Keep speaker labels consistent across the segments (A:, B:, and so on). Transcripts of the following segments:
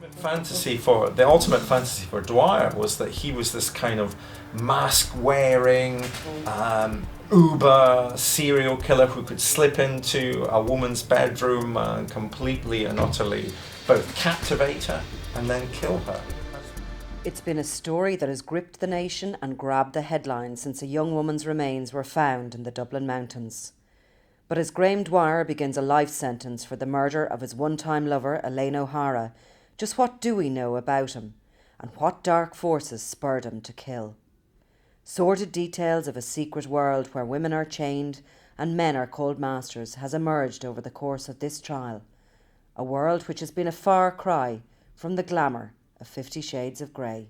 A: The ultimate fantasy for Dwyer was that he was this kind of mask-wearing, uber serial killer who could slip into a woman's bedroom and completely and utterly both captivate her and then kill her.
B: It's been a story that has gripped the nation and grabbed the headlines since a young woman's remains were found in the Dublin mountains. But as Graham Dwyer begins a life sentence for the murder of his one-time lover, Elaine O'Hara, just what do we know about him, and what dark forces spurred him to kill? Sordid details of a secret world where women are chained and men are called masters has emerged over the course of this trial, a world which has been a far cry from the glamour of 50 Shades of Grey.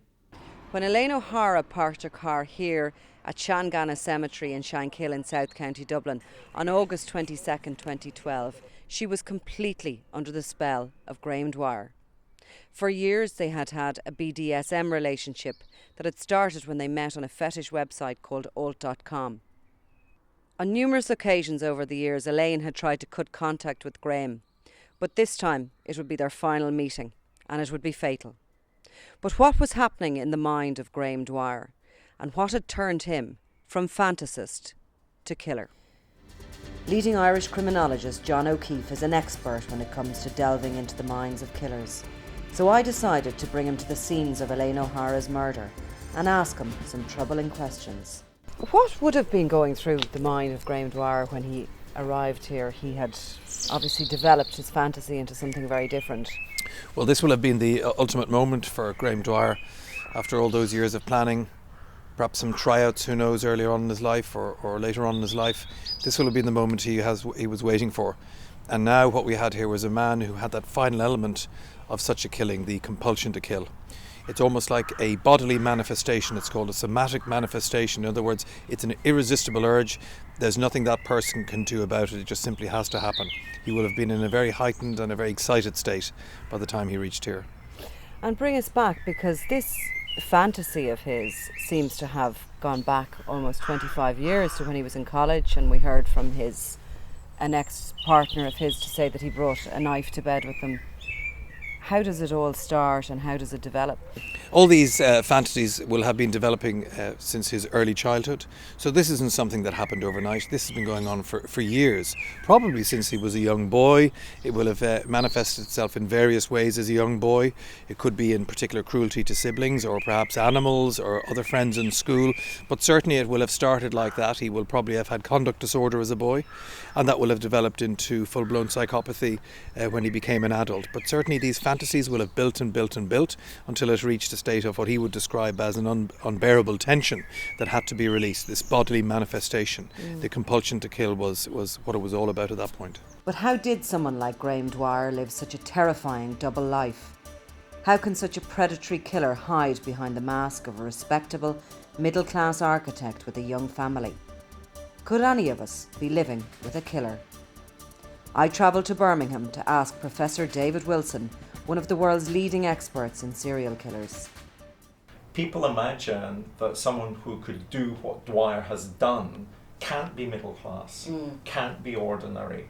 B: When Elaine O'Hara parked her car here at Shangana Cemetery in Shankill in South County Dublin on August 22nd, 2012, she was completely under the spell of Graham Dwyer. For years they had had a BDSM relationship that had started when they met on a fetish website called alt.com. On numerous occasions over the years, Elaine had tried to cut contact with Graham, but this time it would be their final meeting, and it would be fatal. But what was happening in the mind of Graham Dwyer, and what had turned him from fantasist to killer? Leading Irish criminologist John O'Keefe is an expert when it comes to delving into the minds of killers. So I decided to bring him to the scenes of Elaine O'Hara's murder and ask him some troubling questions. What would have been going through the mind of Graham Dwyer when he arrived here? He had obviously developed his fantasy into something very different.
C: Well, this will have been the ultimate moment for Graham Dwyer after all those years of planning, perhaps some tryouts, who knows, earlier on in his life or later on in his life. This will have been the moment he was waiting for. And now what we had here was a man who had that final element of such a killing, the compulsion to kill. It's almost like a bodily manifestation. It's called a somatic manifestation. In other words, it's an irresistible urge. There's nothing that person can do about it. It just simply has to happen. He will have been in a very heightened and a very excited state by the time he reached here.
B: And bring us back, because this fantasy of his seems to have gone back almost 25 years to when he was in college, and we heard from an ex-partner of his to say that he brought a knife to bed with him. How does it all start and how does it develop?
C: All these fantasies will have been developing since his early childhood. So this isn't something that happened overnight. This has been going on for years, probably since he was a young boy. It will have manifested itself in various ways as a young boy. It could be in particular cruelty to siblings or perhaps animals or other friends in school. But certainly it will have started like that. He will probably have had conduct disorder as a boy, and that will have developed into full-blown psychopathy when he became an adult. But certainly these fantasies will have built and built and built until it reached a state of what he would describe as an unbearable tension that had to be released, this bodily manifestation. The compulsion to kill was what it was all about at that point.
B: But how did someone like Graham Dwyer live such a terrifying double life? How can such a predatory killer hide behind the mask of a respectable, middle-class architect with a young family? Could any of us be living with a killer? I travelled to Birmingham to ask Professor David Wilson, one of the world's leading experts in serial killers.
A: People imagine that someone who could do what Dwyer has done can't be middle class, can't be ordinary.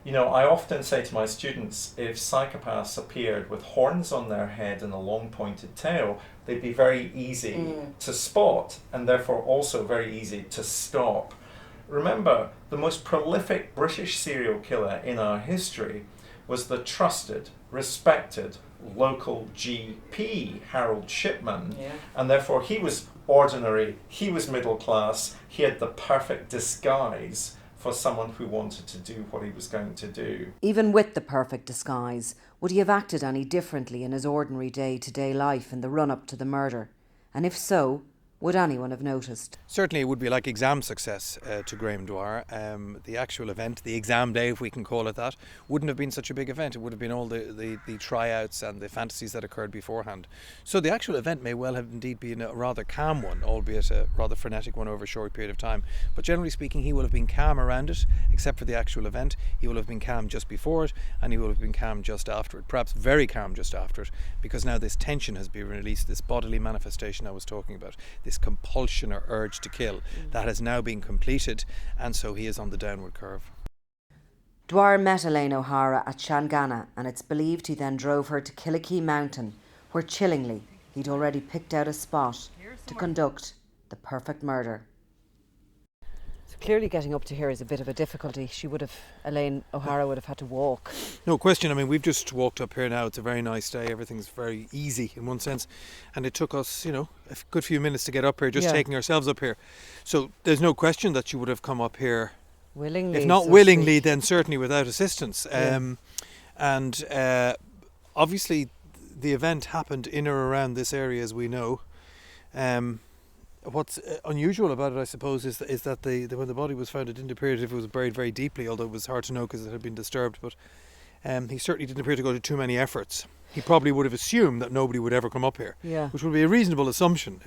A: You know, I often say to my students, if psychopaths appeared with horns on their head and a long pointed tail, they'd be very easy to spot and therefore also very easy to stop. Remember, the most prolific British serial killer in our history was the trusted, respected local GP, Harold Shipman, and therefore he was ordinary, he was middle class, he had the perfect disguise for someone who wanted to do what he was going to do.
B: Even with the perfect disguise, would he have acted any differently in his ordinary day-to-day life in the run-up to the murder? And if so, would anyone have noticed?
C: Certainly it would be like exam success to Graham Dwyer. The actual event, the exam day, if we can call it that, wouldn't have been such a big event. It would have been all the tryouts and the fantasies that occurred beforehand. So the actual event may well have indeed been a rather calm one, albeit a rather frenetic one over a short period of time. But generally speaking, he will have been calm around it, except for the actual event. He will have been calm just before it, and he will have been calm just after it, perhaps very calm just after it, because now this tension has been released, this bodily manifestation I was talking about, this compulsion or urge to kill, that has now been completed, and so he is on the downward curve.
B: Dwyer met Elaine O'Hara at Shangana, and it's believed he then drove her to Killikee Mountain, where chillingly he'd already picked out a spot to conduct the perfect murder. So clearly getting up to here is a bit of a difficulty. Elaine O'Hara would have had to walk.
C: No question. I mean, we've just walked up here now. It's a very nice day. Everything's very easy in one sense. And it took us, a good few minutes to get up here, just taking ourselves up here. So there's no question that she would have come up here
B: willingly.
C: If not willingly, then certainly without assistance. Obviously, the event happened in or around this area, as we know. What's unusual about it, I suppose, is that when the body was found, it didn't appear as if it was buried very deeply, although it was hard to know because it had been disturbed. But he certainly didn't appear to go to too many efforts. He probably would have assumed that nobody would ever come up here, which would be a reasonable assumption.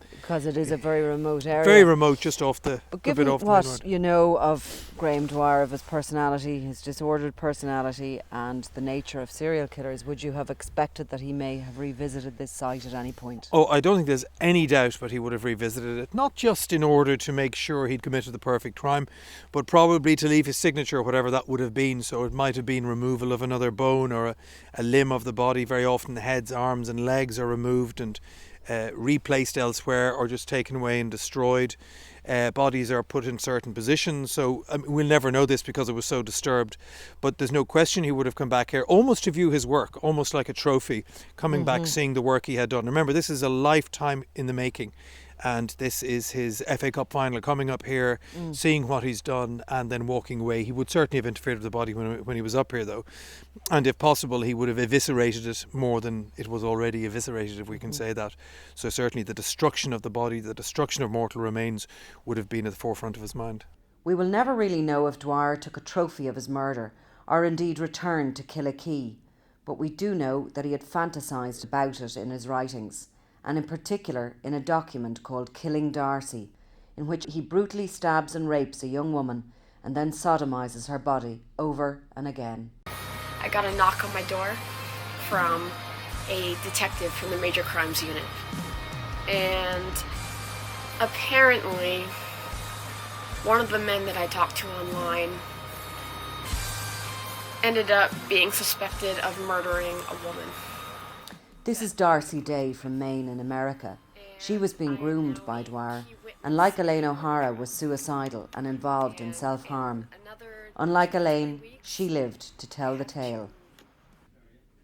B: Because it is a very remote area.
C: Very remote, just off the...
B: But given what you know of Graham Dwyer, of his personality, his disordered personality and the nature of serial killers, would you have expected that he may have revisited this site at any point?
C: Oh, I don't think there's any doubt but he would have revisited it, not just in order to make sure he'd committed the perfect crime, but probably to leave his signature, whatever that would have been. So it might have been removal of another bone or a limb of the body. Very often the heads, arms and legs are removed and replaced elsewhere, or just taken away and destroyed. Bodies are put in certain positions, so we'll never know this because it was so disturbed, but there's no question he would have come back here almost to view his work, almost like a trophy, coming back, seeing the work he had done. Remember, this is a lifetime in the making, and this is his FA Cup final, coming up here, seeing what he's done and then walking away. He would certainly have interfered with the body when he was up here, though, and if possible he would have eviscerated it more than it was already eviscerated, if we can say that. So certainly the destruction of the body, the destruction of mortal remains, would have been at the forefront of his mind.
B: We will never really know if Dwyer took a trophy of his murder or indeed returned to Killikee, but we do know that he had fantasised about it in his writings, and in particular in a document called Killing Darcy, in which he brutally stabs and rapes a young woman and then sodomizes her body over and again.
D: I got a knock on my door from a detective from the Major Crimes Unit, and apparently one of the men that I talked to online ended up being suspected of murdering a woman.
B: This is Darcy Day from Maine in America. She was being groomed by Dwyer, and like Elaine O'Hara, was suicidal and involved in self-harm. Unlike Elaine, she lived to tell the tale.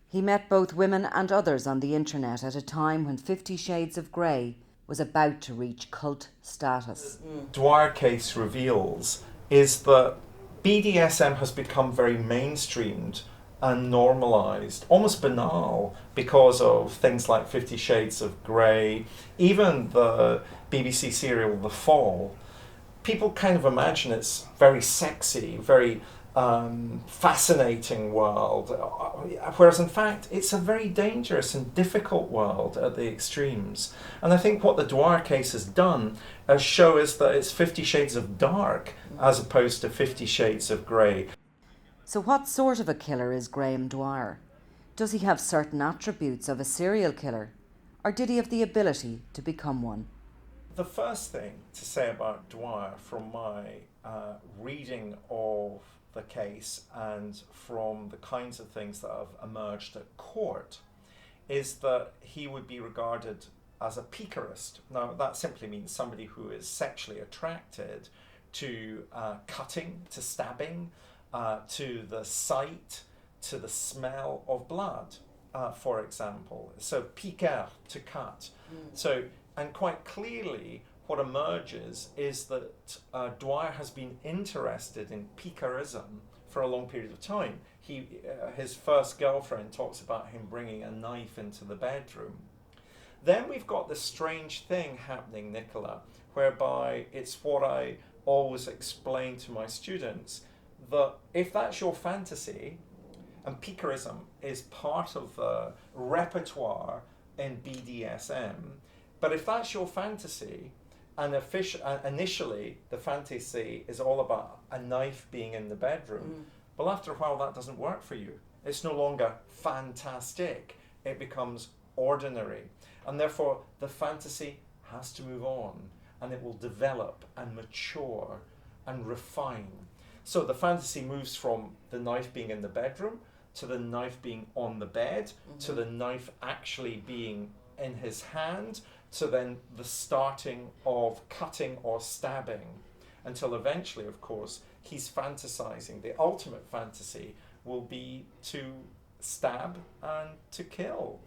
B: He met both women and others on the internet at a time when 50 Shades of Grey was about to reach cult status.
A: Dwyer case reveals is that BDSM has become very mainstreamed and normalised, almost banal, because of things like 50 Shades of Grey, even the BBC serial The Fall. People kind of imagine it's very sexy, very fascinating world, whereas in fact it's a very dangerous and difficult world at the extremes. And I think what the Dwyer case has done is show us that it's 50 Shades of Dark as opposed to 50 Shades of Grey.
B: So what sort of a killer is Graham Dwyer? Does he have certain attributes of a serial killer, or did he have the ability to become one?
A: The first thing to say about Dwyer, from my reading of the case and from the kinds of things that have emerged at court, is that he would be regarded as a picarist. Now, that simply means somebody who is sexually attracted to cutting, to stabbing, to the sight, to the smell of blood, for example. So piquer, to cut. So, and quite clearly what emerges is that Dwyer has been interested in picarism for a long period of time. His first girlfriend talks about him bringing a knife into the bedroom. Then we've got this strange thing happening, Nicola, whereby it's what I always explain to my students, that if that's your fantasy, and picarism is part of the repertoire in BDSM, but if that's your fantasy, and initially the fantasy is all about a knife being in the bedroom, well, after a while that doesn't work for you. It's no longer fantastic, it becomes ordinary, and therefore the fantasy has to move on, and it will develop and mature and refine. So the fantasy moves from the knife being in the bedroom to the knife being on the bed, to the knife actually being in his hand, to then the starting of cutting or stabbing, until eventually, of course, he's fantasizing. The ultimate fantasy will be to stab and to kill.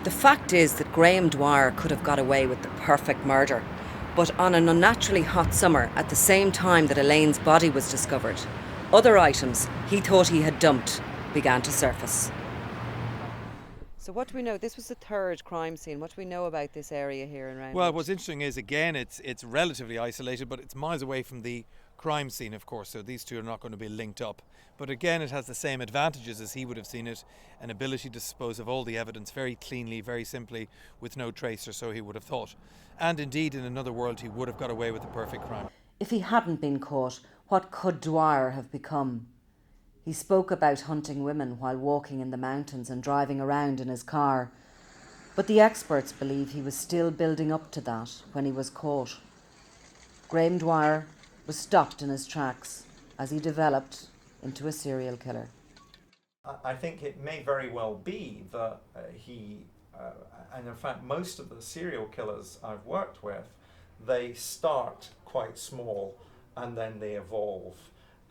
B: The fact is that Graham Dwyer could have got away with the perfect murder, but on an unnaturally hot summer, at the same time that Elaine's body was discovered, other items he thought he had dumped began to surface. So what do we know? This was the third crime scene. What do we know about this area here in Roundridge?
C: Well, what's interesting is, again, it's relatively isolated, but it's miles away from the crime scene, of course, so these two are not going to be linked up. But again, it has the same advantages as he would have seen it, an ability to dispose of all the evidence very cleanly, very simply, with no trace, or so he would have thought. And indeed, in another world, he would have got away with the perfect crime.
B: If he hadn't been caught, what could Dwyer have become? He spoke about hunting women while walking in the mountains and driving around in his car. But the experts believe he was still building up to that when he was caught. Graham Dwyer was stopped in his tracks as he developed into a serial killer.
A: I think it may very well be that and in fact most of the serial killers I've worked with, they start quite small and then they evolve.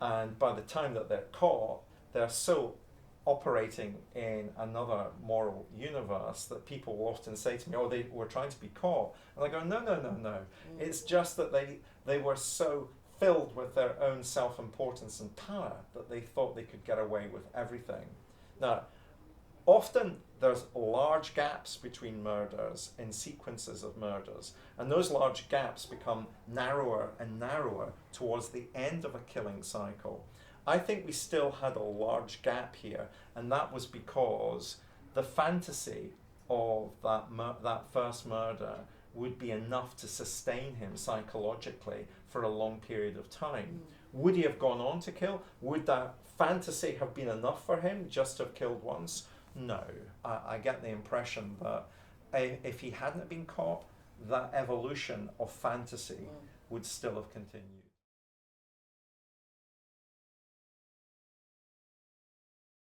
A: And by the time that they're caught, they're so operating in another moral universe that people will often say to me, oh, they were trying to be caught. And I go, no. It's just that they were so filled with their own self-importance and power that they thought they could get away with everything. Now, often there's large gaps between murders in sequences of murders, and those large gaps become narrower and narrower towards the end of a killing cycle. I think we still had a large gap here, and that was because the fantasy of that first murder would be enough to sustain him psychologically for a long period of time. Would he have gone on to kill? Would that fantasy have been enough for him just to have killed once? No. I get the impression that if he hadn't been caught, that evolution of fantasy would still have continued.